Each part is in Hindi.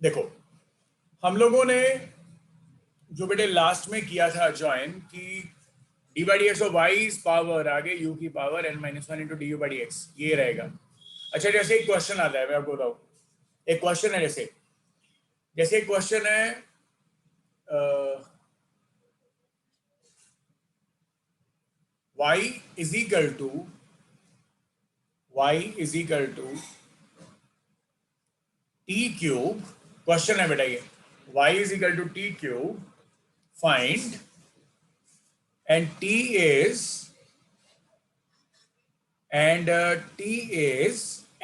देखो, हम लोगों ने जो बेटे लास्ट में किया था ज्वाइन कि d by D x of y is power आगे यू की power n minus one into D you by D x, ये रहेगा। अच्छा, जैसे एक क्वेश्चन आता है, मैं आपको बताऊँ। एक क्वेश्चन है, जैसे जैसे एक क्वेश्चन है y is equal to T cube. Question है बेटा ये, y is equal to T cube, find and t is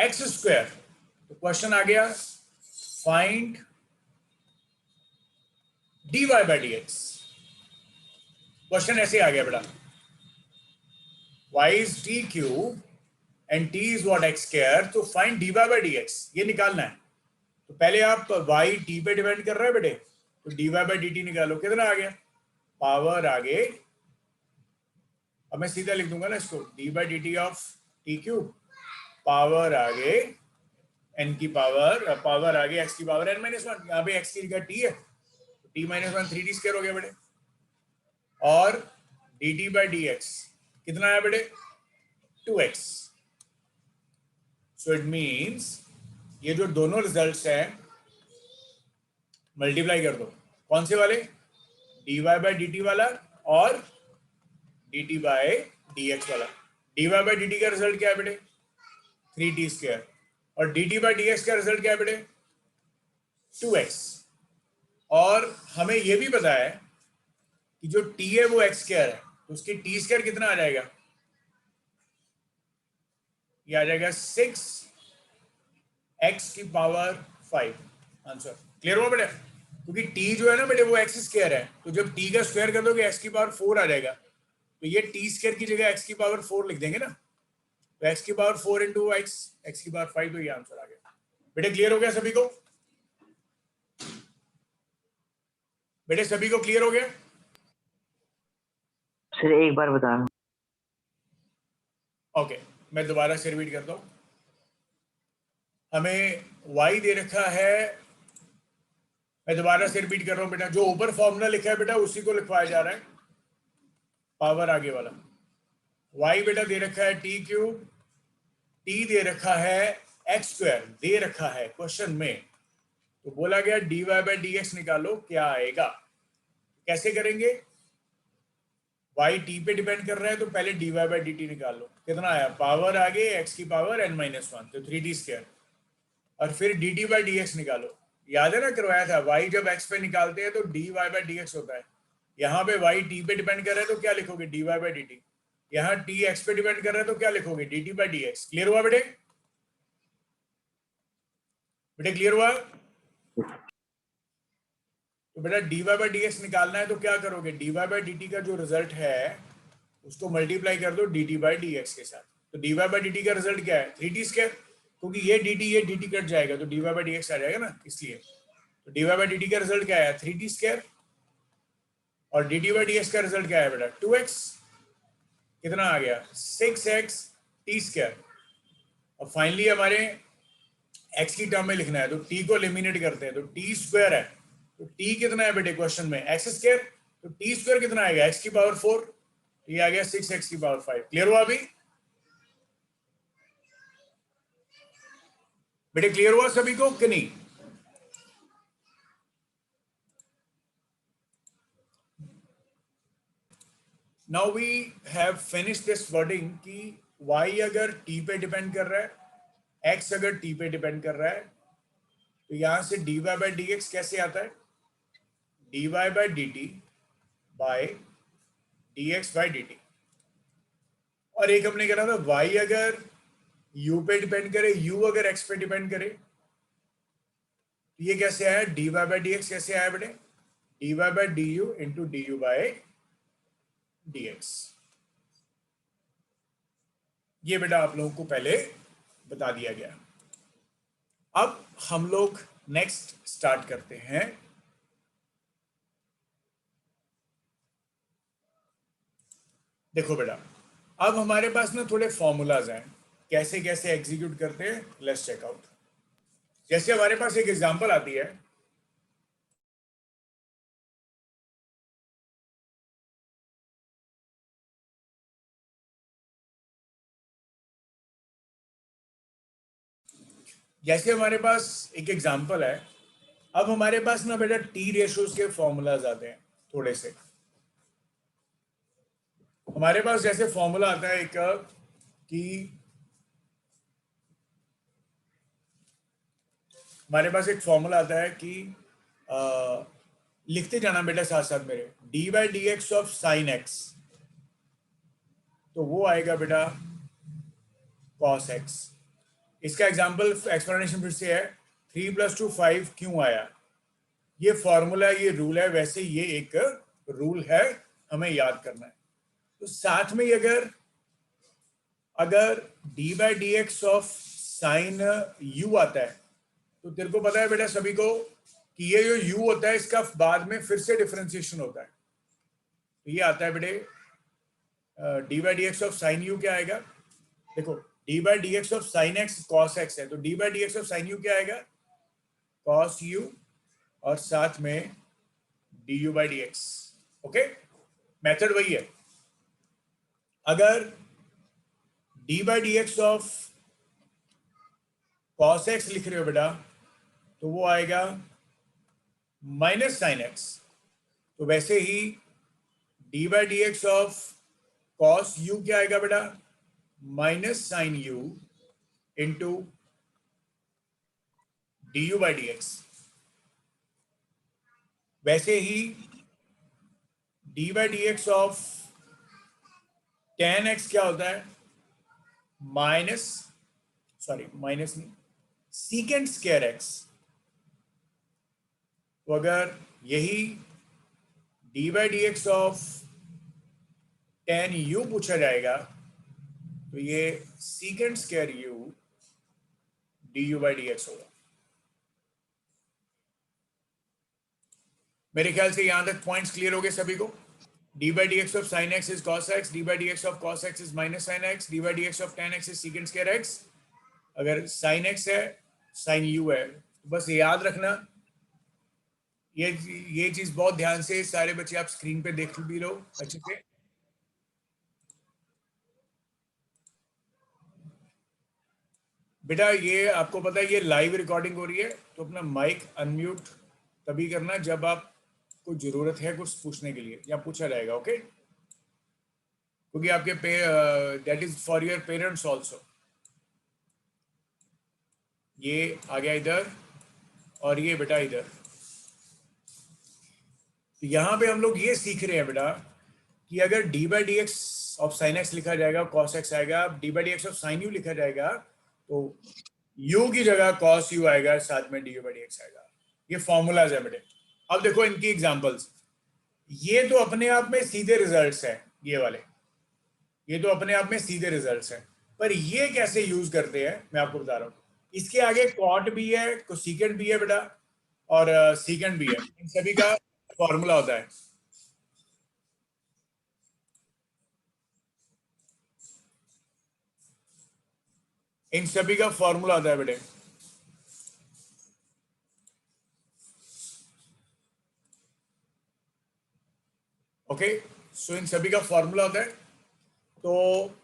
x square. तो क्वेश्चन आ गया, find dy by D X. Question ऐसे आ गया बेटा, y is t cube and t is what x square, तो find dy by D x, ये निकालना है। तो पहले आप y t पे डिपेंड कर रहे हैं बेटे, तो dy बाई डी टी निकालो। कितना आ गया? पावर आगे, अब मैं सीधा लिख दूंगा ना इसको, D by D T of T cube, power आगे n की पावर आगे x की पावर n माइनस वन। यहाँ पे x की जगह t है, तो t minus one 3t square हो गया बेटे। और dt बाई डी एक्स कितना आया बेटे? 2x। सो इट मीन्स ये जो दोनों रिजल्ट्स हैं मल्टीप्लाई कर दो। कौन से वाले? dy बाई डी टी वाला और dt बाई डी एक्स वाला। dy बाई डी टी का रिजल्ट क्या है बेटे? 3t square. और dt बाई डी एक्स का रिजल्ट क्या है बेटे? 2x। और हमें यह भी पता है कि जो t है वो x स्क्वायर है, तो उसकी t स्क्वायर कितना आ जाएगा? ये आ जाएगा 6x की पावर 5। आंसर क्लियर हुआ बेटे? क्योंकि t जो है ना बेटे वो x स्क्वायर है, तो जब t का स्क्वायर कर दोगे x की पावर 4 आ जाएगा, तो ये t स्क्वायर की जगह x की पावर 4 लिख देंगे ना, तो x की पावर 4 इंटू x की पावर 5, तो ये आंसर आ गया बेटे। क्लियर हो गया सभी को? बेटे सभी को क्लियर हो गया? सर एक बार बता। ओके, मैं दोबारा से रिपीट करता हूं। हमें y दे रखा है, मैं दोबारा से रिपीट कर रहा हूं बेटा, जो ऊपर फॉर्मूला लिखा है बेटा उसी को लिखवाया जा रहा है, पावर आगे वाला। y बेटा दे रखा है t क्यूब, t दे रखा है x स्क्वायर, दे रखा है क्वेश्चन में, तो बोला गया dy बाई डी एक्स निकालो, क्या आएगा? कैसे करेंगे? y t पे डिपेंड कर रहा है, तो पहले dy बाई डी टी निकाल लो। कितना आया? पावर आगे x की पावर n माइनस वन, तो 3t स्क्वायर। और फिर dt बाई डी एक्स निकालो। याद है ना, करवाया था, y जब x पे निकालते हैं तो dy बाई डी एक्स होता है। यहाँ पे y t पे डिपेंड कर रहा है, तो क्या लिखोगे? dy by D T. यहाँ t x पे डिपेंड कर रहा है, तो क्या लिखोगे? dt by D x. Clear हुआ बेटे? बेटे क्लियर हुआ? तो बेटा dy बाई डी एक्स निकालना है, तो क्या करोगे? dy बाई डी टी का जो रिजल्ट है उसको मल्टीप्लाई कर दो dt बाई डी एक्स के साथ। तो dy बाई डी टी का रिजल्ट क्या है? 3t स्क्वायर, क्योंकि ये dt कट जाएगा, तो dy बाई डी एक्स आ जाएगा ना, इसलिए। तो dy बाई डी टी का रिजल्ट क्या है? 3t square. और dt बाई डी एक्स का रिजल्ट क्या है बेटा? 2x। कितना आ गया? 6x t square. और फाइनली हमारे x की टर्म में लिखना है, तो t को एलिमिनेट करते हैं, तो t स्क्वायर है, तो t कितना है बेटे क्वेश्चन में? x square. तो t स्क्वायर कितना आएगा? x की पावर 4, ये आ गया 6x की पावर 5। क्लियर हुआ अभी बेटे? क्लियर हुआ सभी को कि नहीं? Now we have finish this wording कि y अगर t पे डिपेंड कर रहा है, x अगर t पे डिपेंड कर रहा है, तो यहां से dy बाई डी एक्स कैसे आता है? dy by D T by D x by D T. और एक हमने कहा था y अगर u पे डिपेंड करे, u अगर x पे डिपेंड करे, तो ये कैसे आया? dy बाई डी एक्स कैसे आया बेटे? dy by D you into D you by D x. ये बेटा आप लोगों को पहले बता दिया गया। अब हम लोग नेक्स्ट स्टार्ट करते हैं। देखो बेटा, अब हमारे पास ना थोड़े फॉर्मूलाज हैं, कैसे कैसे एग्जीक्यूट करते हैं, लेट्स चेक आउट। जैसे हमारे पास एक एग्जांपल आती है, जैसे हमारे पास एक एग्जांपल है, अब हमारे पास ना बेटा टी रेशोज के फॉर्मूलाज आते हैं थोड़े से। हमारे पास जैसे फॉर्मूला आता है एक कि हमारे पास एक फॉर्मूला आता है कि लिखते जाना बेटा साथ साथ मेरे, D by D x of sign X, तो वो आएगा बेटा कॉस एक्स। इसका एग्जांपल एक्सप्लेनेशन फिर से है, 3+2 5 क्यों आया, ये फॉर्मूला, ये रूल है, वैसे ये एक रूल है, हमें याद करना है। तो साथ में अगर अगर D by D x of sine you आता है, तो तेरे को पता है बेटा सभी को कि ये जो u होता है इसका बाद में फिर से डिफरेंशिएशन होता है। तो ये आता है बेटे D by D x of sine you क्या आएगा, देखो d by D x of sine x cos x है, तो d by D x of sine you क्या आएगा, कॉस यू, और साथ में D you by D x. Okay, method वही है। अगर D by D x of cos x लिख रहे हो बेटा, तो वो आएगा माइनस साइन एक्स। तो वैसे ही D by D x of cos U क्या आएगा बेटा, minus sine U into D you by D X. वैसे ही D by D x of tan X क्या होता है, माइनस नहीं, सीकेंड स्क्वायर एक्स। तो अगर यही D by D x of ten you पूछा जाएगा, तो ये secant square you d you by D x होगा। मेरे ख्याल से यहां तक पॉइंट्स क्लियर हो गए सभी को। D by D x of sine x is cos x, d by D x of cos x is minus sine x, d by D x of tan x is secant square x. अगर साइन एक्स है, साइन यू है, तो बस याद रखना, ये चीज बहुत ध्यान से सारे बच्चे आप स्क्रीन पे देख भी लो अच्छे से। बेटा ये आपको पता है ये लाइव रिकॉर्डिंग हो रही है, तो अपना माइक अनम्यूट तभी करना जब आपको जरूरत है कुछ पूछने के लिए, या पूछा जाएगा। ओके, क्योंकि आपके that is for your parents also. ये आ गया इधर, और ये बेटा इधर। तो यहाँ पे हम लोग ये सीख रहे हैं बेटा कि अगर D by D x of sine x लिखा जाएगा, कॉस एक्स आएगा, D by D x of sine you लिखा जाएगा, तो यू की जगह कॉस यू आएगा, साथ में D you by D x आएगा। ये फॉर्मूलाज है बेटे। अब देखो इनकी एग्जांपल्स, ये तो अपने आप में सीधे रिजल्ट्स हैं, ये वाले, ये तो अपने आप में सीधे रिजल्ट्स हैं, पर ये कैसे यूज करते हैं मैं आपको बता रहा हूँ। इसके आगे कॉट भी है, कोसेकेंट भी है बेटा, और सीकेंट भी है। इन सभी का फॉर्मूला होता है। इन सभी का फॉर्मूला होता है बेटे। ओके, सो इन सभी का फॉर्मूला होता है। तो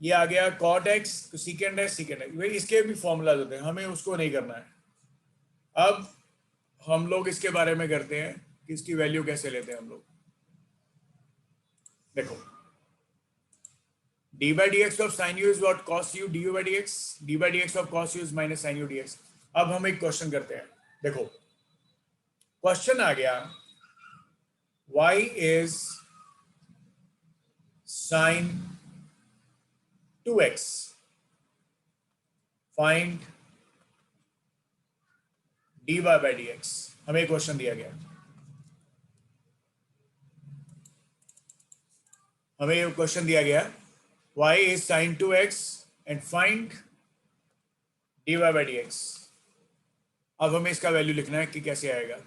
ये आ गया कॉट एक्स, तो सीकेंड है, सीकेंड है, भाई इसके भी फॉर्मूला होते हैं, हमें उसको नहीं करना है। अब हम लोग इसके बारे में करते हैं कि इसकी वैल्यू कैसे लेते हैं हम लोग। देखो d by D x of sine u is what, cos u d you by D x, d by D x of cos u is minus sine u d x. अब हम एक क्वेश्चन करते हैं। देखो क्वेश्चन आ गया, y is sin 2x, find dy by dx। हमें क्वेश्चन दिया गया, हमें ये क्वेश्चन दिया गया, y is sin 2x and find dy by dx। अब हमें इसका वैल्यू लिखना है कि कैसे आएगा।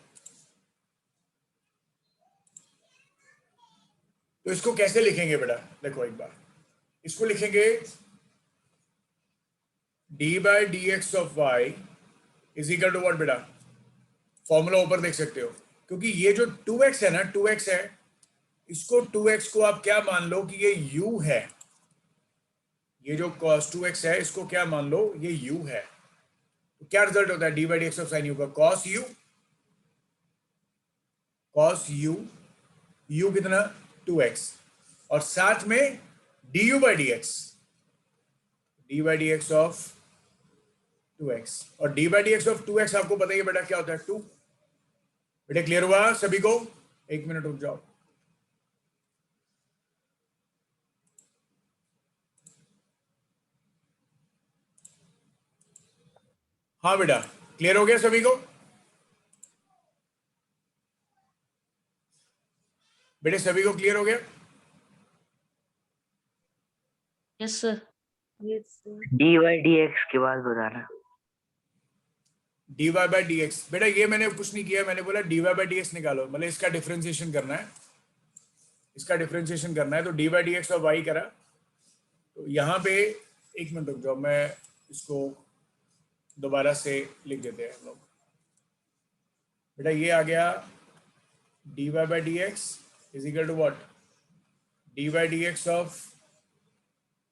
तो इसको कैसे लिखेंगे बेटा, देखो एक बार इसको लिखेंगे d by D x of y is equal to what बेटा, फॉर्मूला ऊपर देख सकते हो, क्योंकि ये जो 2x है ना, 2x है, इसको 2x को आप क्या मान लो कि ये u है, ये जो cos 2x है इसको क्या मान लो, ये u है। तो क्या रिजल्ट होता है D by D x of sine you का, cos u u कितना 2x, और साथ में du by D x of 2x, और D by D x of 2x आपको पता ही है बेटा क्या होता है 2। बेटा क्लियर हुआ सभी को? एक मिनट रुक जाओ। हाँ बेटा क्लियर हो गया सभी को? बेटे सभी को क्लियर हो गया? Yes sir. D y d x के बाद बताना। D Y by D x, बेटा ये मैंने कुछ नहीं किया, मैंने बोला d Y by D x निकालो, मतलब इसका डिफरेंशिएशन करना है, इसका डिफरेंशिएशन करना है, तो d by D x of y करा। तो यहाँ पे एक मिनट रुक जाओ, मैं इसको दोबारा से लिख देते हैं हम लोग। बेटा ये आ गया d Y by D x is equal to what, d by D x of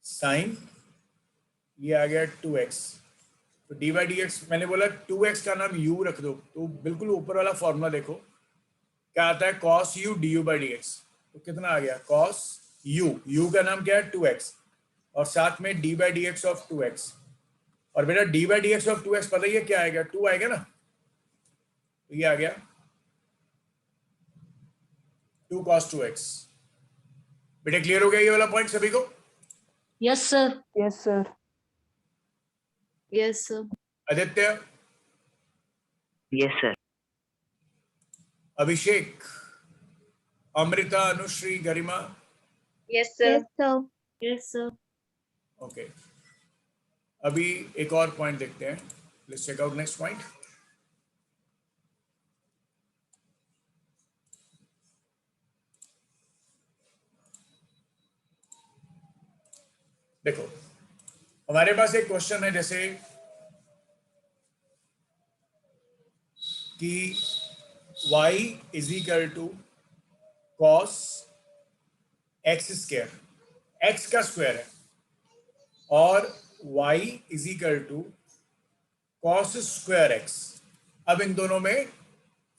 sine, ये आ गया 2x। तो डी बाई डी एक्स, मैंने बोला 2x का नाम u रख दो, तो बिल्कुल ऊपर वाला फॉर्मूला देखो क्या आता है, cos u du by D x. तो कितना आ गया cos u का नाम क्या है 2x, और साथ में d by D x of 2x, और बेटा d by D x of 2x पता ही है क्या आएगा, 2 आएगा ना, तो ये आ गया 2 cos 2x। बेटा क्लियर हो गया ये वाला पॉइंट सभी को? Yes sir. Yes sir. Yes sir. Aditya, yes sir. Abhishek, Amrita, Anushree, Garima, yes sir. Yes sir. Okay. अभी एक और पॉइंट देखते हैं, let's check out next point. देखो हमारे पास एक क्वेश्चन है जैसे कि y is equal to cos X square, X का स्क्वायर है, और y is equal to cos square X. अब इन दोनों में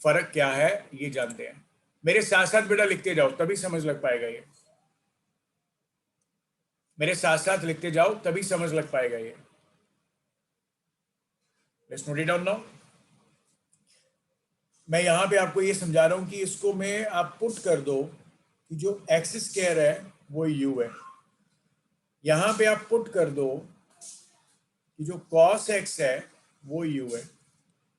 फर्क क्या है ये जानते हैं। मेरे साथ साथ बेटा लिखते जाओ तभी समझ लग पाएगा ये, मेरे साथ साथ लिखते जाओ तभी समझ लग पाएगा ये। Let's note it down now. मैं यहां पे आपको ये समझा रहा हूं कि इसको मैं आप पुट कर दो कि जो एक्स स्क्वायर है वो u है, यहां पे आप पुट कर दो कि जो cos x है वो u है।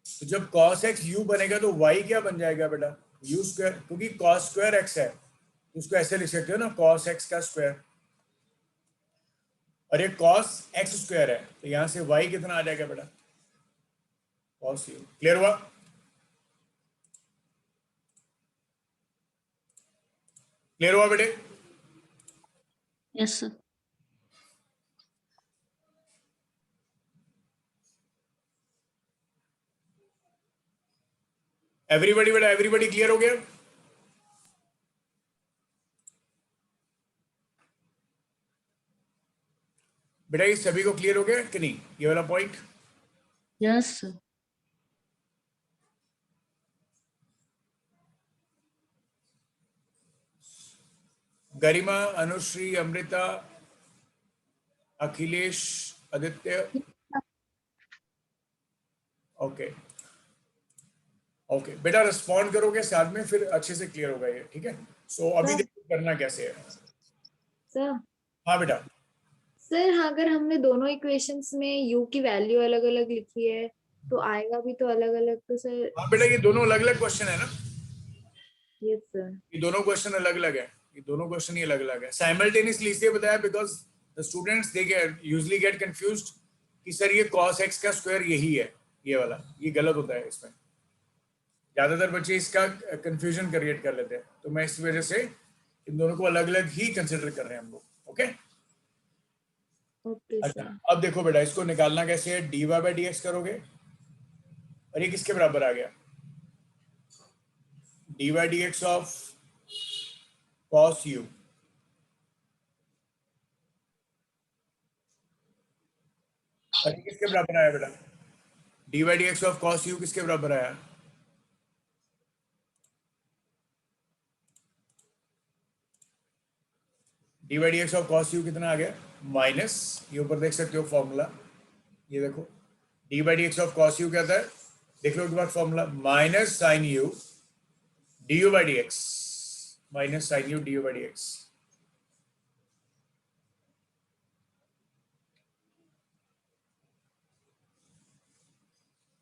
तो जब cos x u बनेगा तो y क्या बन जाएगा बेटा, u स्क्वायर, क्योंकि cos स्क्वायर x है तो उसको ऐसे लिख सकते हो ना, cos x का स्क्वायर, और ये cos x स्क्वायर है तो यहां से y कितना आ जाएगा बेटा, cos u। क्लियर हुआ? क्लियर हुआ बेटे? Yes sir. एवरीबॉडी बेटा, एवरीबॉडी क्लियर हो गया? बेटा ये सभी को क्लियर हो गया कि नहीं ये वाला point? Yes sir. Garima, Anushree, Amrita, Akhilesh, Aditya, okay okay बेटा रिस्पॉन्ड करोगे साथ में, फिर अच्छे से क्लियर होगा ये, ठीक है? सो अभी सर। देखो करना कैसे है। सर हाँ बेटा, सर हाँ, अगर हमने दोनों इक्वेशंस में u की वैल्यू अलग अलग लिखी है तो आएगा भी तो अलग अलग, तो सर। हाँ बेटा ये दोनों अलग अलग क्वेश्चन है ना, यस सर। ये दोनों क्वेश्चन अलग अलग है, ये दोनों क्वेश्चन ही अलग अलग है। साइमल्टेनियसली इसलिए बताया because the students they usually gate confused कि सर ये cos x का स्क्वायर यही है, ये वाला, ये गलत होता है। इसमें ज्यादातर बच्चे इसका कंफ्यूजन क्रिएट कर लेते हैं, तो मैं इस वजह से इन दोनों को अलग अलग ही कंसिडर कर रहे हैं हम लोग। ओके ओके अच्छा, सर। अब देखो बेटा इसको निकालना कैसे है, dy बाई डी एक्स करोगे, और ये किसके बराबर आ गया, dy dx ऑफ cos u, और ये किसके बराबर आया बेटा, dy dx ऑफ cos u किसके बराबर आया, dy dx ऑफ cos u कितना आ गया, माइनस, ये ऊपर देख सकते हो फॉर्मूला, ये देखो dy dx ऑफ cos u क्या था, देख लो एक बार formula, minus sine u du by dx, minus sine u du by dx,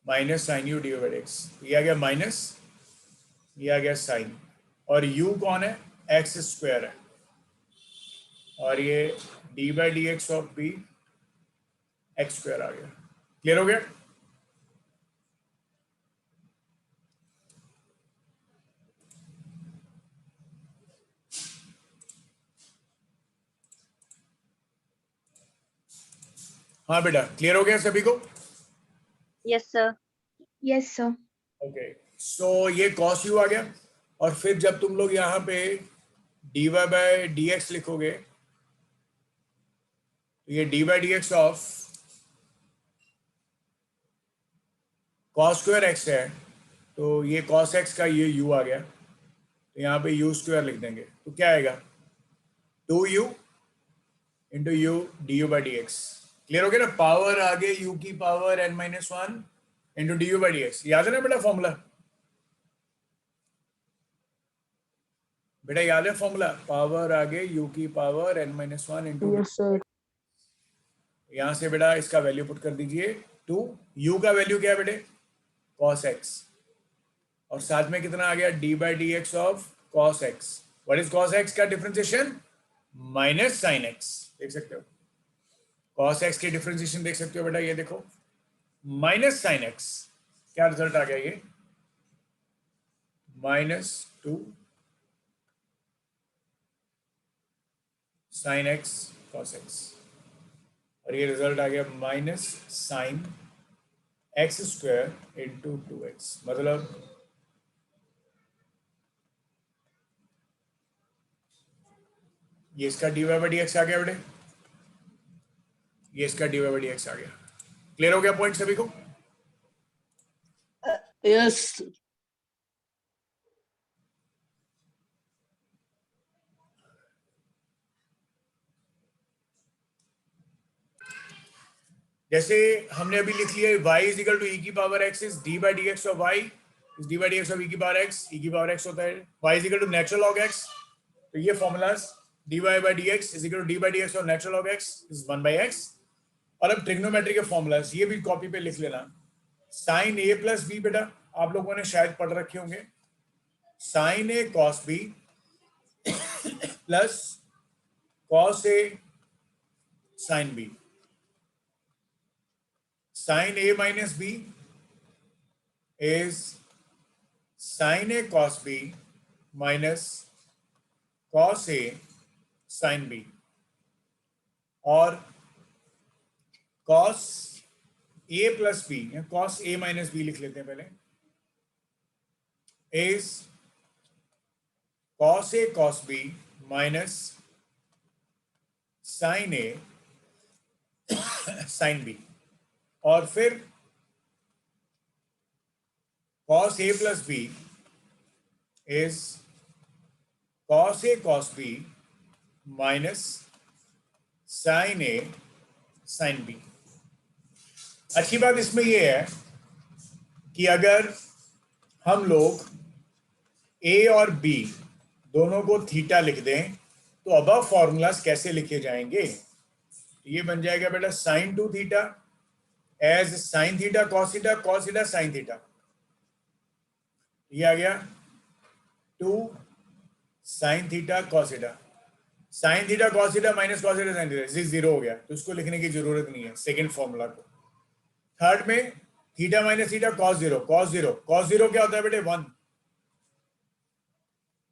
minus sine u du by dx, ये आ गया माइनस, ये आ गया साइन, और u कौन है, एक्स स्क्वायर है, और ये D by D x of B X square आ गया। क्लियर हो गया? हाँ बेटा, क्लियर हो गया सभी को? Yes sir. Yes sir. Okay, so ये कॉस यू आ गया, और फिर जब तुम लोग यहाँ पे d Y by D x लिखोगे, तो ये D by D x of cos square x है, तो ये कॉस एक्स का ये यू आ गया, तो यहाँ पे यू स्क्वायर लिख देंगे, तो क्या आएगा, 2u into you d you by D x. Clear हो गया ना? पावर आगे u की power n-1 into D you by D x. याद है ना बेटा फॉर्मूला? बेटा याद है फॉर्मूला? पावर आगे u की power n-1 into, yes sir. यहां से बेटा इसका वैल्यू पुट कर दीजिए 2, u का वैल्यू क्या है बेटे, cos x, और साथ में कितना आ गया, d by D x of cos x। What is cos x का डिफरेंशिएशन, माइनस साइन x। देख सकते हो cos x की डिफरेंशिएशन देख सकते हो बेटा, ये देखो माइनस साइन x, क्या रिजल्ट आ गया, ये -2 साइन x cos x, और ये रिजल्ट आ गया minus sine X square into 2x। मतलब ये इसका D Y by D X आ गया बेटे, ये इसका D Y by D X आ गया। क्लियर हो गया पॉइंट सभी को? यस। जैसे हमने अभी लिख लिया y is equal to e की power x is d by D x of y is d by D x of e की पावर x, e की पावर x होता है y is equal to natural log x, तो ये formulas dy by D x is equal to d by D x of natural log x is 1 by x। और अब ट्रिग्नोमेट्री के फॉर्मूलाज ये भी कॉपी पे लिख लेना, साइन a प्लस b बेटा आप लोगों ने शायद पढ़ रखे होंगे, sine a cos b plus cos a sin b, sin a minus b is sin a cos b minus cos a sin b, और cos a plus b या cos a minus b लिख लेते हैं पहले, is cos a cos b minus sin a sin b, और फिर cos a plus b is cos a cos b minus sin a sin b। अच्छी बात इसमें यह है कि अगर हम लोग a और b दोनों को थीटा लिख दें तो अब फॉर्मूलाज कैसे लिखे जाएंगे, ये बन जाएगा बेटा sin 2 theta as sin theta cos theta sin theta, ये आ गया 2 sin theta cos theta, sin theta cos theta minus cos theta sin theta, zero हो गया तो इसको लिखने की जरूरत नहीं है सेकेंड फॉर्मूला को। थर्ड में theta minus theta cos zero क्या होता है बेटे, 1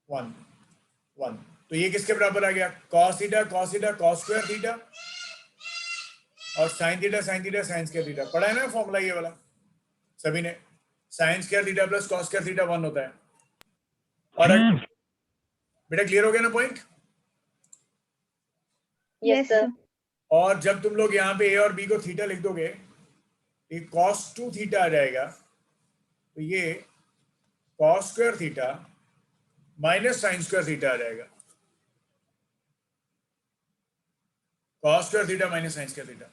1 1, तो ये किसके बराबर आ गया, cos theta cos square theta, और sin theta sin square theta. पढ़ा है ना फॉर्मूला ये वाला सभी ने? Sign square theta plus cos square theta 1 होता है। और बेटा क्लियर हो गया ना पॉइंट? Yes, sir. और जब तुम लोग यहाँ पे ए और बी को थीटा लिख दोगे, ये cos 2 थीटा आ जाएगा, तो ये cos square theta minus sine square theta आ जाएगा। cos square theta minus sine square theta.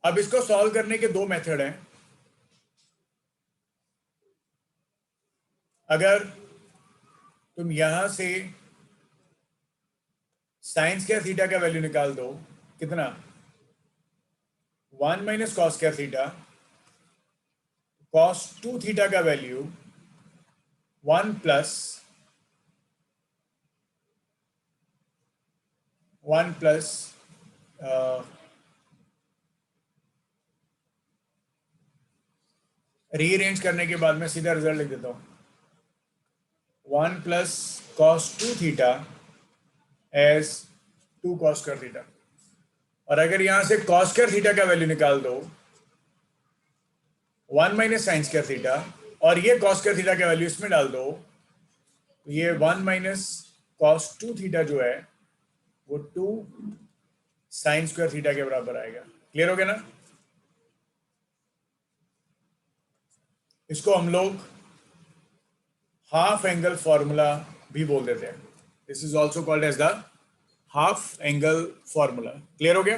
अब इसको सॉल्व करने के दो मेथड हैं। अगर तुम यहां से साइन स्क्वायर थीटा का वैल्यू निकाल दो, कितना? 1 minus cos square theta, cos 2 theta का वैल्यू 1 प्लस 1 प्लस रीअरेंज करने के बाद मैं सीधा रिजल्ट लिख देता हूं। 1 plus cos 2 theta as 2 cos square theta. और अगर यहां से cos स्क्वायर थीटा का वैल्यू निकाल दो, 1 माइनस साइन स्क्वायर थीटा, और ये cos स्क्वायर थीटा का वैल्यू इसमें डाल दो, तो ये 1 माइनस cos 2 थीटा जो है वो 2 साइन स्क्वायर थीटा के बराबर आएगा। क्लियर हो गया ना? इसको हम लोग हाफ एंगल फॉर्मूला भी बोल देते हैं। This is also called as the half angle formula. Clear हो गया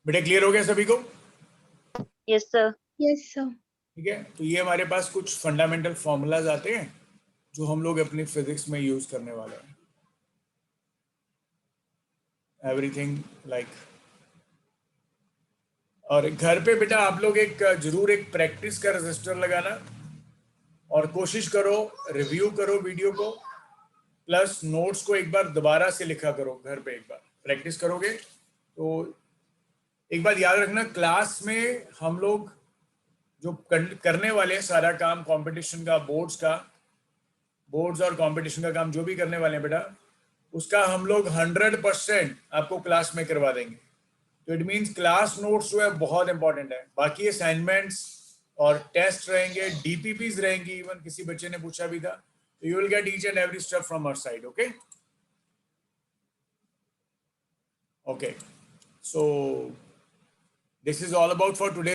बेटा? क्लियर हो गया सभी को? Yes, sir. Yes, sir. ठीक है, तो ये हमारे पास कुछ फंडामेंटल फॉर्मूलाज आते हैं जो हम लोग अपनी फिजिक्स में यूज करने वाले हैं। एवरीथिंग लाइक और घर पे बेटा आप लोग जरूर एक प्रैक्टिस का रजिस्टर लगाना और कोशिश करो रिव्यू करो वीडियो को, प्लस नोट्स को एक बार दोबारा से लिखा करो। घर पे एक बार प्रैक्टिस करोगे तो एक बात याद रखना, क्लास में हम लोग जो करने वाले हैं सारा काम कंपटीशन का, बोर्ड्स और कंपटीशन का काम जो भी करने वाले हैं बेटा, उसका हम लोग 100% आपको क्लास में करवा देंगे। तो इट मींस क्लास नोट्स जो है बहुत इंपॉर्टेंट है। बाकी असाइनमेंट्स और टेस्ट रहेंगे, डीपीपीज रहेंगी, इवन किसी बच्चे ने पूछा भी था, तो you will get each and every step from our side. Okay okay, so this is all about for today.